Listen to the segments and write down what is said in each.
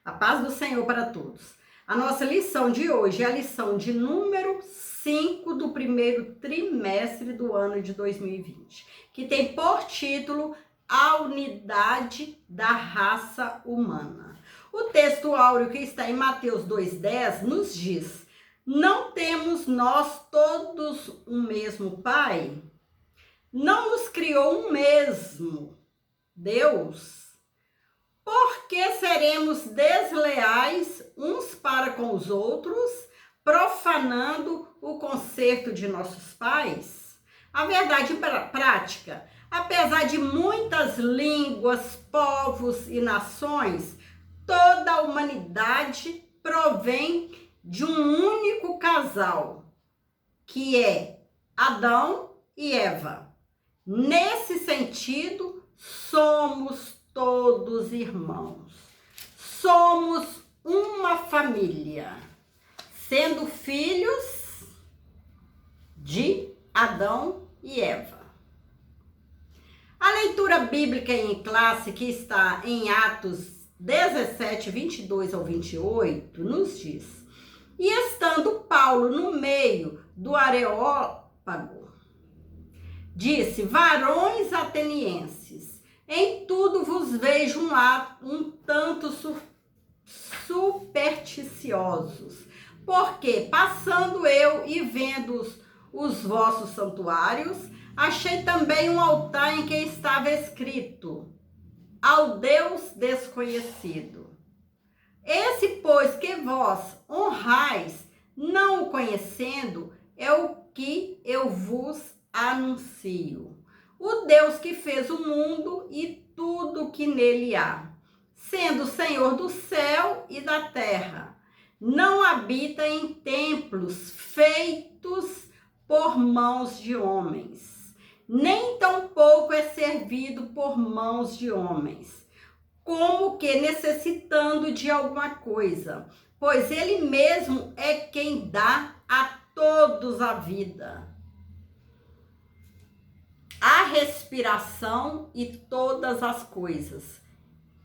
A paz do Senhor para todos. A nossa lição de hoje é a lição de número 5 do primeiro trimestre do ano de 2020, que tem por título A Unidade da Raça Humana. O texto áureo que está em Mateus 2,10 nos diz: não temos nós todos um mesmo Pai? Não nos criou um mesmo Deus? Por que seremos desleais uns para com os outros, profanando o concerto de nossos pais? A verdade prática: apesar de muitas línguas, povos e nações, toda a humanidade provém de um único casal, que é Adão e Eva. Nesse sentido, somos todos irmãos. Somos uma família, sendo filhos de Adão e Eva. A leitura bíblica em classe, que está em Atos 17, 22 ao 28, nos diz: e estando Paulo no meio do Areópago, disse: varões atenienses, em tudo vos vejo um tanto supersticiosos, porque passando eu e vendo os vossos santuários, achei também um altar em que estava escrito: ao Deus desconhecido. Esse, pois, que vós honrais, não o conhecendo, é o que eu vos anuncio. O Deus que fez o mundo e tudo que nele há, sendo Senhor do céu e da terra, não habita em templos feitos por mãos de homens, nem tampouco é servido por mãos de homens, como que necessitando de alguma coisa, pois ele mesmo é quem dá a todos a vida, a respiração e todas as coisas.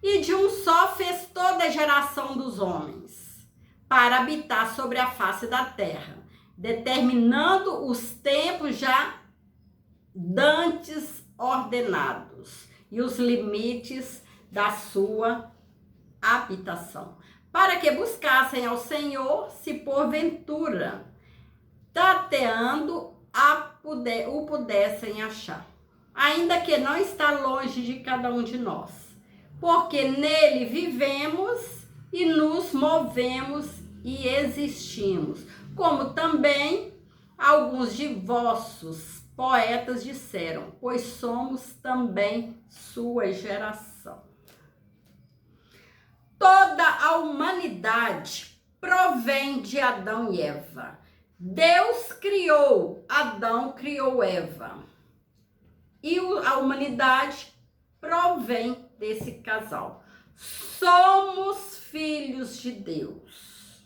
E de um só fez toda a geração dos homens, para habitar sobre a face da terra, determinando os tempos já dantes ordenados e os limites da sua habitação, para que buscassem ao Senhor, se porventura tateando o pudessem achar, ainda que não está longe de cada um de nós, porque nele vivemos e nos movemos e existimos, como também alguns de vossos poetas disseram, pois somos também sua geração. Toda a humanidade provém de Adão e Eva. Deus criou Adão, criou Eva. E a humanidade provém desse casal. Somos filhos de Deus.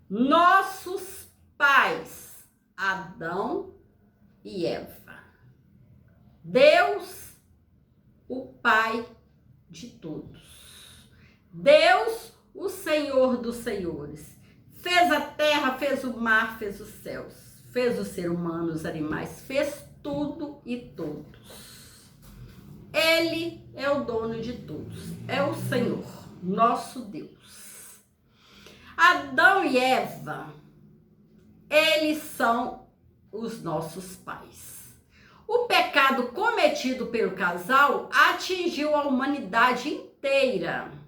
Nossos pais, Adão e Eva. Deus, o Pai de todos. Deus, o Senhor dos senhores. Fez a terra, fez o mar, fez os céus, fez o ser humano, os animais, fez tudo e todos. Ele é o dono de todos, é o Senhor, nosso Deus. Adão e Eva, eles são os nossos pais. O pecado cometido pelo casal atingiu a humanidade inteira.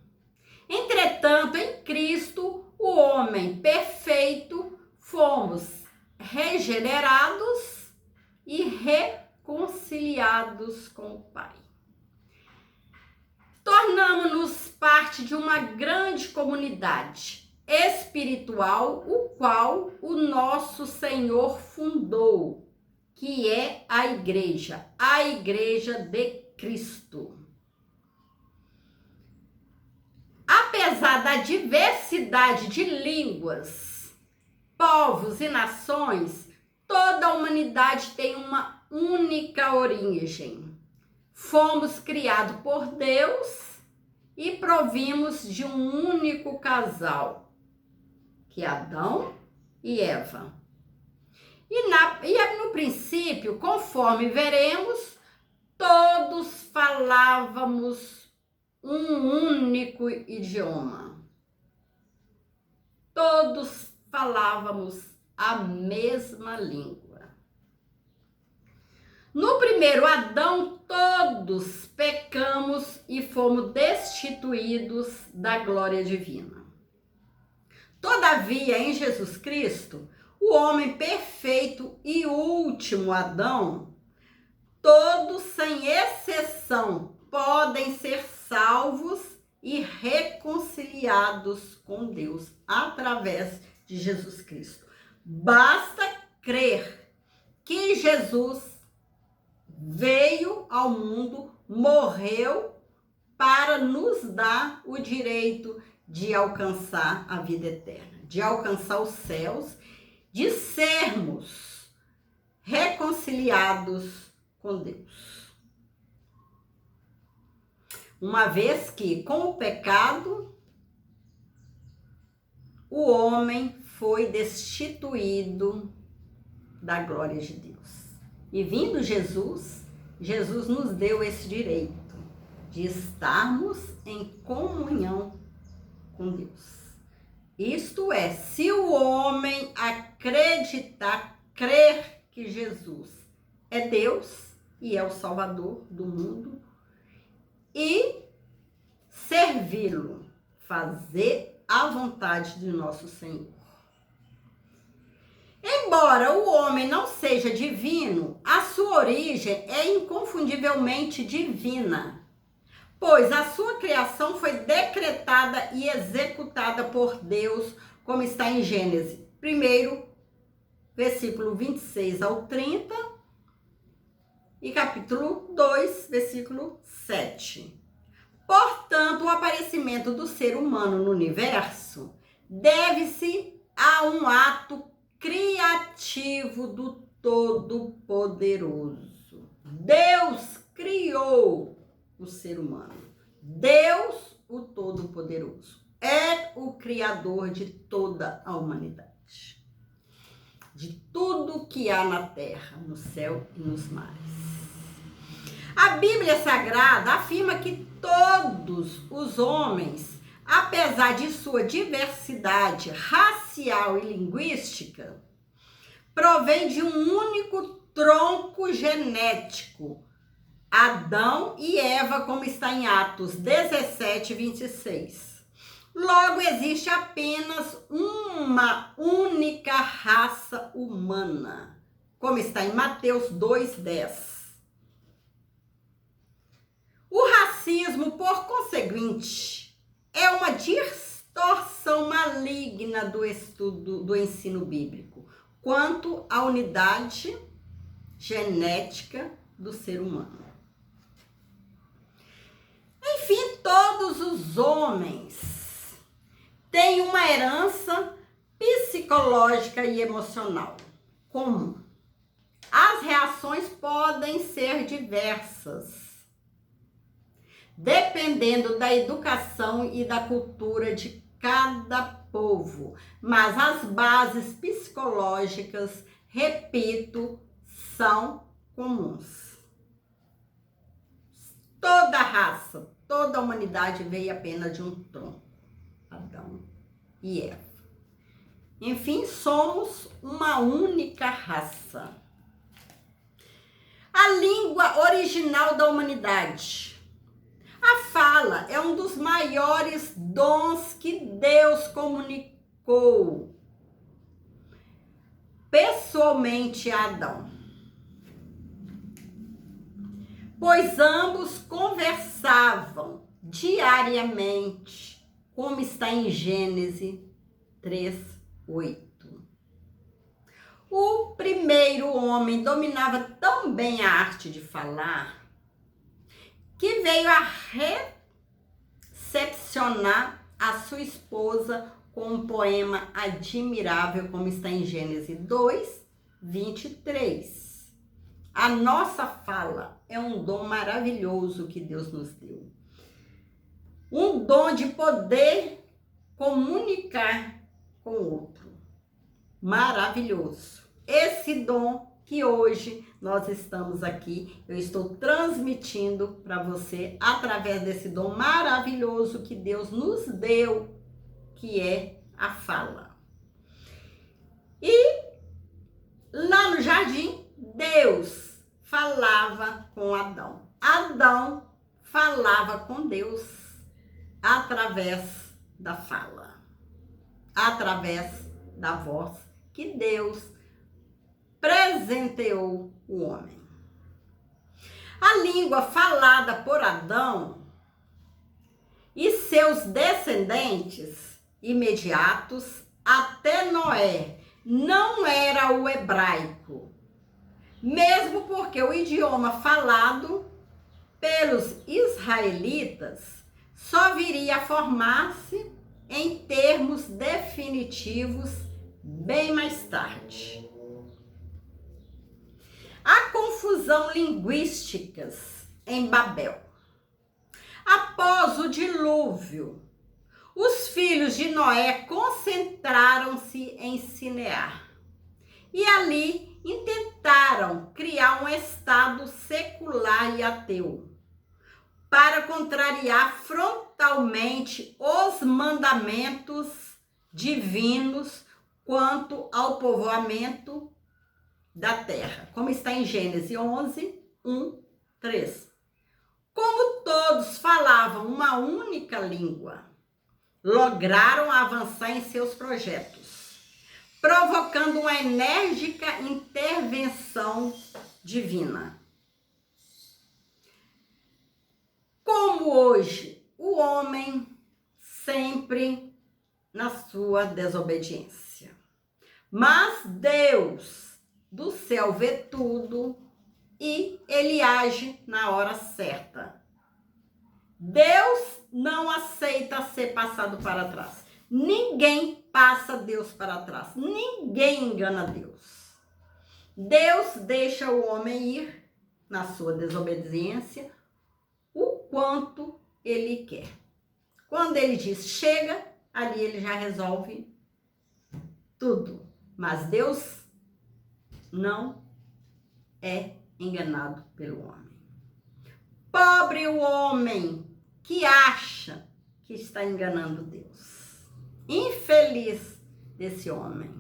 Entretanto, em Cristo, o homem perfeito, fomos regenerados e reconciliados com o Pai. Tornamos-nos parte de uma grande comunidade espiritual, o qual o nosso Senhor fundou, que é a Igreja de Cristo. Apesar da diversidade de línguas, povos e nações, toda a humanidade tem uma única origem. Fomos criados por Deus e provimos de um único casal, que é Adão e Eva. E no princípio, conforme veremos, todos falávamos um único idioma. Todos falávamos a mesma língua. No primeiro Adão, todos pecamos e fomos destituídos da glória divina. Todavia, em Jesus Cristo, o homem perfeito e último Adão, todos sem exceção podem ser salvos e reconciliados com Deus através de Jesus Cristo. Basta crer que Jesus veio ao mundo, morreu para nos dar o direito de alcançar a vida eterna, de alcançar os céus, de sermos reconciliados com Deus. Uma vez que, com o pecado, o homem foi destituído da glória de Deus. E vindo Jesus, Jesus nos deu esse direito de estarmos em comunhão com Deus. Isto é, se o homem acreditar, crer que Jesus é Deus e é o Salvador do mundo e servi-lo, fazer a vontade de nosso Senhor. Embora o homem não seja divino, a sua origem é inconfundivelmente divina, pois a sua criação foi decretada e executada por Deus, como está em Gênesis 1, versículo 26 ao 30, e capítulo 2, versículo 7. Portanto, o aparecimento do ser humano no universo deve-se a um ato criativo do Todo-Poderoso. Deus criou o ser humano. Deus, o Todo-Poderoso, é o criador de toda a humanidade, de tudo que há na terra, no céu e nos mares. A Bíblia Sagrada afirma que todos os homens, apesar de sua diversidade racial e linguística, provém de um único tronco genético, Adão e Eva, como está em Atos 17, 26. Logo, existe apenas uma única raça humana, como está em Mateus 2, 10. O racismo, por conseguinte, é uma distorção maligna do estudo do ensino bíblico quanto à unidade genética do ser humano. Enfim, todos os homens têm uma herança psicológica e emocional comum. As reações podem ser diversas, dependendo da educação e da cultura de cada povo, mas as bases psicológicas, repito, são comuns. Toda raça, toda a humanidade veio apenas de um tronco, Adão e Eva. Enfim, somos uma única raça. A língua original da humanidade. A fala é um dos maiores dons que Deus comunicou pessoalmente a Adão, pois ambos conversavam diariamente, como está em Gênesis 3, 8. O primeiro homem dominava tão bem a arte de falar que veio a recepcionar a sua esposa com um poema admirável, como está em Gênesis 2, 23. A nossa fala é um dom maravilhoso que Deus nos deu. um dom de poder comunicar com o outro. Maravilhoso. Esse dom que hoje nós estamos aqui, eu estou transmitindo para você através desse dom maravilhoso que Deus nos deu, que é a fala. E lá no jardim, Deus falava com Adão. Adão falava com Deus através da fala, através da voz que Deus presenteou o homem. A língua falada por Adão e seus descendentes imediatos até Noé não era o hebraico, mesmo porque o idioma falado pelos israelitas só viria a formar-se em termos definitivos bem mais tarde. A confusão linguística em Babel. Após o dilúvio, os filhos de Noé concentraram-se em Sinear e ali intentaram criar um estado secular e ateu para contrariar frontalmente os mandamentos divinos quanto ao povoamento da terra, como está em Gênesis 11, 1, 3. Como todos falavam uma única língua, lograram avançar em seus projetos, provocando uma enérgica intervenção divina. Como hoje, o homem sempre na sua desobediência. Mas Deus do céu vê tudo e ele age na hora certa. Deus não aceita ser passado para trás. Ninguém passa Deus para trás. Ninguém engana Deus. Deus deixa o homem ir na sua desobediência o quanto ele quer. Quando ele diz chega, ali ele já resolve tudo. Mas Deus não é enganado pelo homem. Pobre o homem que acha que está enganando Deus. Infeliz desse homem.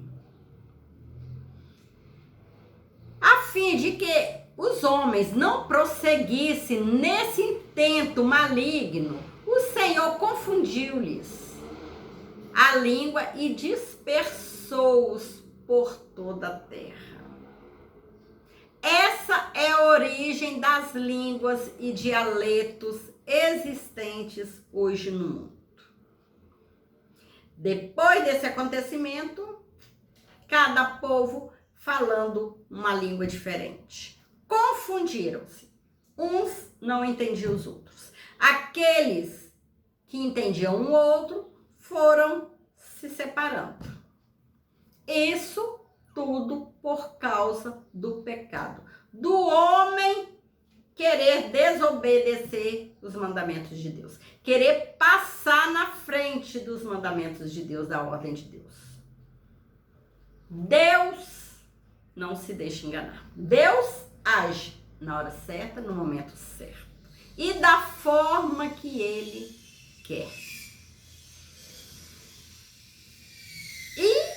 A fim de que os homens não prosseguissem nesse intento maligno, o Senhor confundiu-lhes a língua e dispersou-os por toda a terra. Essa é a origem das línguas e dialetos existentes hoje no mundo. Depois desse acontecimento, cada povo falando uma língua diferente. Confundiram-se. Uns não entendiam os outros. Aqueles que entendiam um outro foram se separando. Isso tudo por causa do pecado. Do homem querer desobedecer os mandamentos de Deus. Querer passar na frente dos mandamentos de Deus, da ordem de Deus. Deus não se deixa enganar. Deus age na hora certa, no momento certo. E da forma que Ele quer. E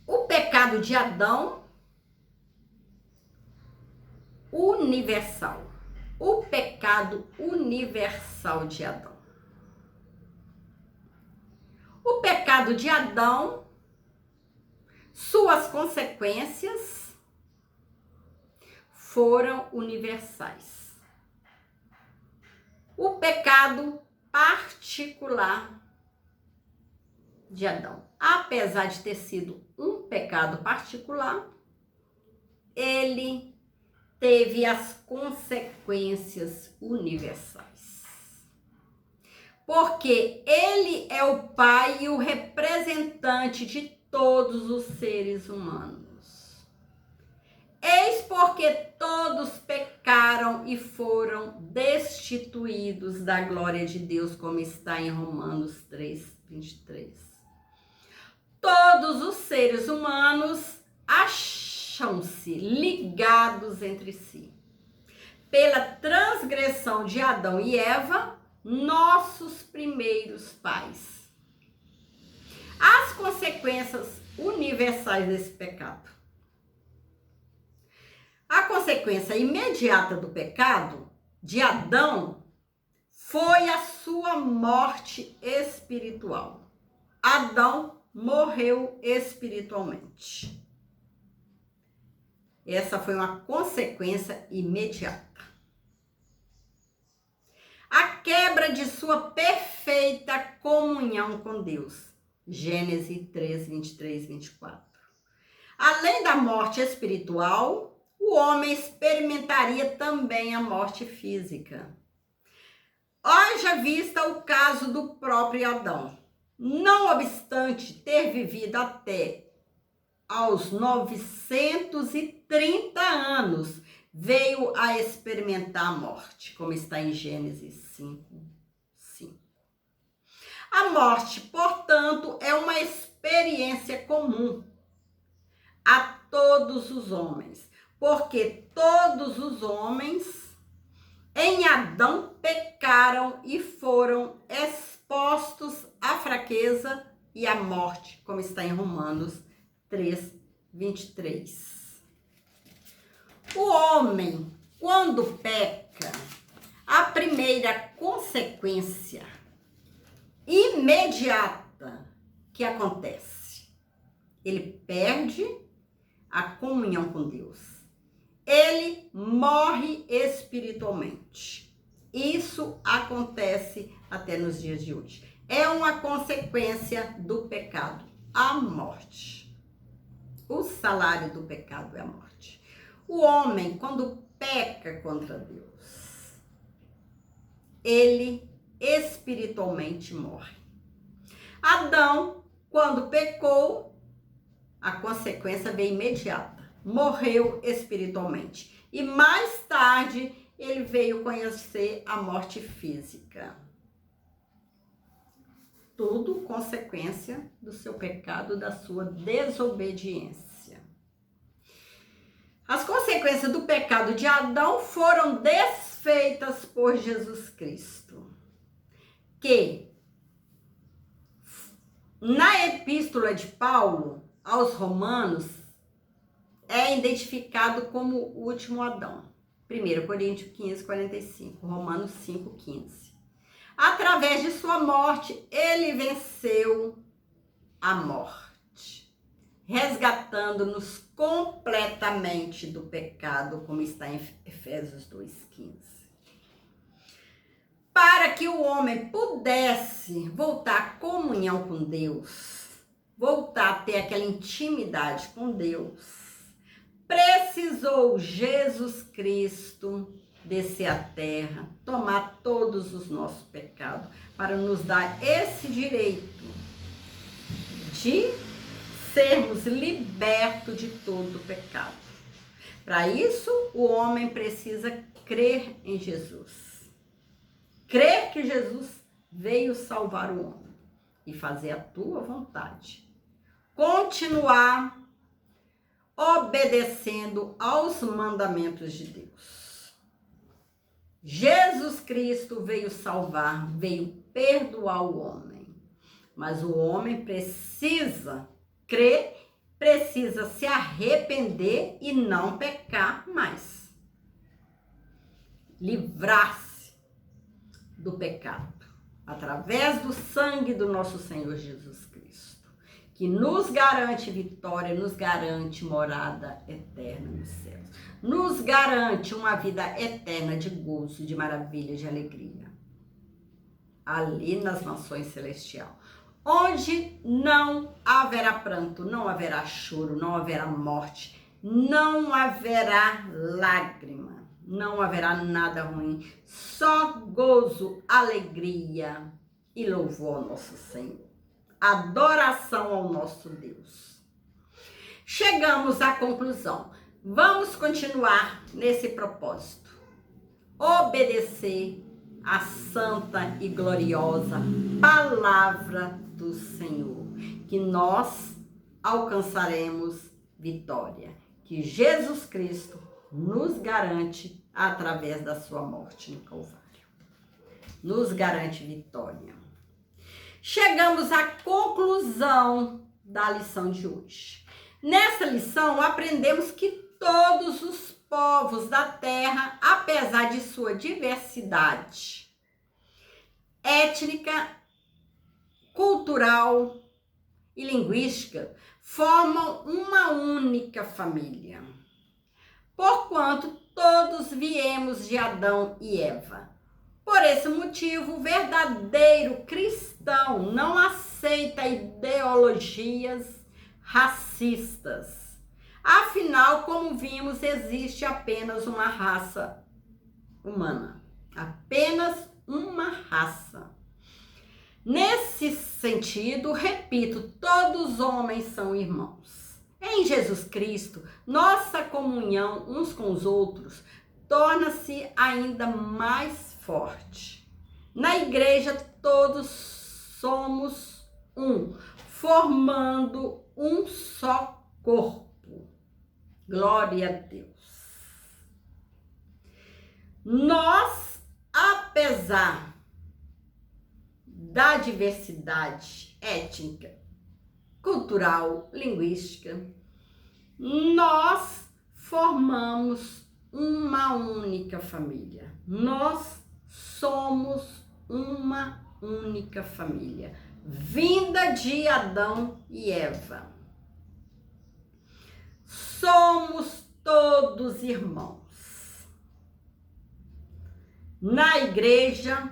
o pecado de Adão, universal. O pecado universal de Adão. O pecado de Adão, suas consequências foram universais. O pecado particular de Adão, apesar de ter sido um pecado particular, ele teve as consequências universais. Porque ele é o pai e o representante de todos os seres humanos. Eis porque todos pecaram e foram destituídos da glória de Deus, como está em Romanos 3:23. Todos os seres humanos acham-se ligados entre si. Pela transgressão de Adão e Eva, nossos primeiros pais. As consequências universais desse pecado. A consequência imediata do pecado de Adão foi a sua morte espiritual. Adão morreu espiritualmente. Essa foi uma consequência imediata. A quebra de sua perfeita comunhão com Deus. Gênesis 3:23-24. Além da morte espiritual, o homem experimentaria também a morte física. Haja vista o caso do próprio Adão. Não obstante ter vivido até aos 930 anos, veio a experimentar a morte, como está em Gênesis 5:5. A morte, portanto, é uma experiência comum a todos os homens, porque todos os homens em Adão pecaram e foram expostos à fraqueza e à morte, como está em Romanos 3:23. O homem, quando peca, a primeira consequência imediata que acontece, ele perde a comunhão com Deus. Ele morre espiritualmente. Isso acontece até nos dias de hoje. É uma consequência do pecado, a morte. O salário do pecado é a morte. O homem, quando peca contra Deus, ele espiritualmente morre. Adão, quando pecou, a consequência veio imediata. Morreu espiritualmente. E mais tarde, ele veio conhecer a morte física. Tudo consequência do seu pecado, da sua desobediência. As consequências do pecado de Adão foram desfeitas por Jesus Cristo, que na epístola de Paulo aos Romanos é identificado como o último Adão. 1 Coríntios 15:45, Romanos 5:15. Através de sua morte, ele venceu a morte, resgatando-nos completamente do pecado, como está em Efésios 2:15. Para que o homem pudesse voltar à comunhão com Deus, voltar a ter aquela intimidade com Deus, precisou Jesus Cristo descer à terra, tomar todos os nossos pecados, para nos dar esse direito de sermos libertos de todo pecado. Para isso, o homem precisa crer em Jesus. Crer que Jesus veio salvar o homem e fazer a tua vontade. Continuar obedecendo aos mandamentos de Deus. Jesus Cristo veio salvar, veio perdoar o homem. Mas o homem precisa crer, precisa se arrepender e não pecar mais. Livrar-se do pecado através do sangue do nosso Senhor Jesus Cristo, que nos garante vitória, nos garante morada eterna nos céus, nos garante uma vida eterna de gozo, de maravilha, de alegria, ali nas mansões celestiais, onde não haverá pranto, não haverá choro, não haverá morte, não haverá lágrima, não haverá nada ruim, só gozo, alegria e louvor ao nosso Senhor. Adoração ao nosso Deus. Chegamos à conclusão. Vamos continuar nesse propósito. Obedecer a santa e gloriosa palavra do Senhor, que nós alcançaremos vitória, que Jesus Cristo nos garante através da sua morte no Calvário. Nos garante vitória. Chegamos à conclusão da lição de hoje. Nessa lição, aprendemos que todos os povos da terra, apesar de sua diversidade étnica, cultural e linguística, formam uma única família. Porquanto todos viemos de Adão e Eva. Por esse motivo, o verdadeiro cristão não aceita ideologias racistas. Afinal, como vimos, existe apenas uma raça humana. Apenas uma raça. Nesse sentido, repito, todos os homens são irmãos. Em Jesus Cristo, nossa comunhão uns com os outros torna-se ainda mais forte. Na igreja, todos somos um, formando um só corpo. Glória a Deus. Nós, apesar da diversidade étnica, cultural, linguística, nós formamos uma única família. Nós somos uma única família, vinda de Adão e Eva. Somos todos irmãos. Na igreja,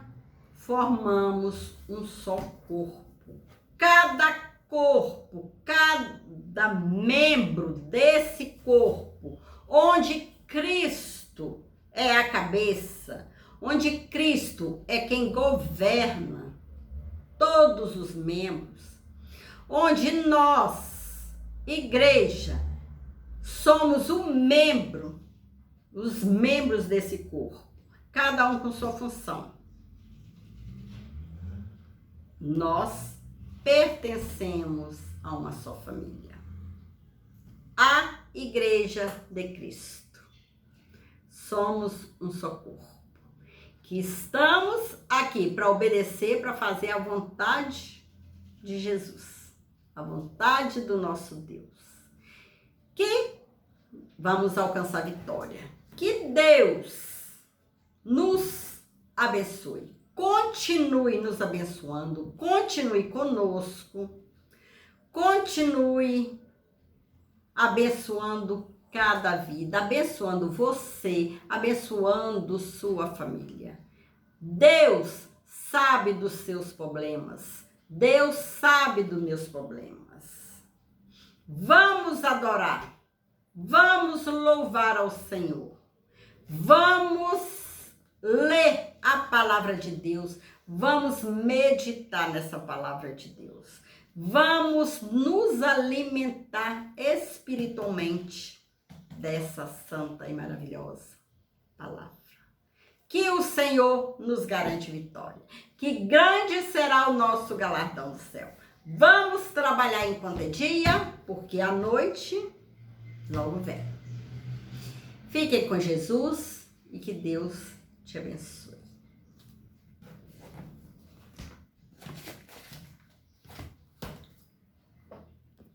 formamos um só corpo. Cada corpo, cada membro desse corpo, onde Cristo é a cabeça, onde Cristo é quem governa todos os membros, onde nós, igreja, somos os membros desse corpo, cada um com sua função. Nós pertencemos a uma só família, a Igreja de Cristo. Somos um só corpo, que estamos aqui para obedecer, para fazer a vontade de Jesus, a vontade do nosso Deus, que vamos alcançar vitória. Que Deus nos abençoe. Continue nos abençoando, continue conosco, continue abençoando cada vida, abençoando você, abençoando sua família. Deus sabe dos seus problemas, Deus sabe dos meus problemas. Vamos adorar, vamos louvar ao Senhor, vamos ler a palavra de Deus, vamos meditar nessa palavra de Deus, vamos nos alimentar espiritualmente dessa santa e maravilhosa palavra. Que o Senhor nos garante vitória, que grande será o nosso galardão do céu. Vamos trabalhar enquanto é dia, porque a noite logo vem. Fiquem com Jesus e que Deus te abençoe.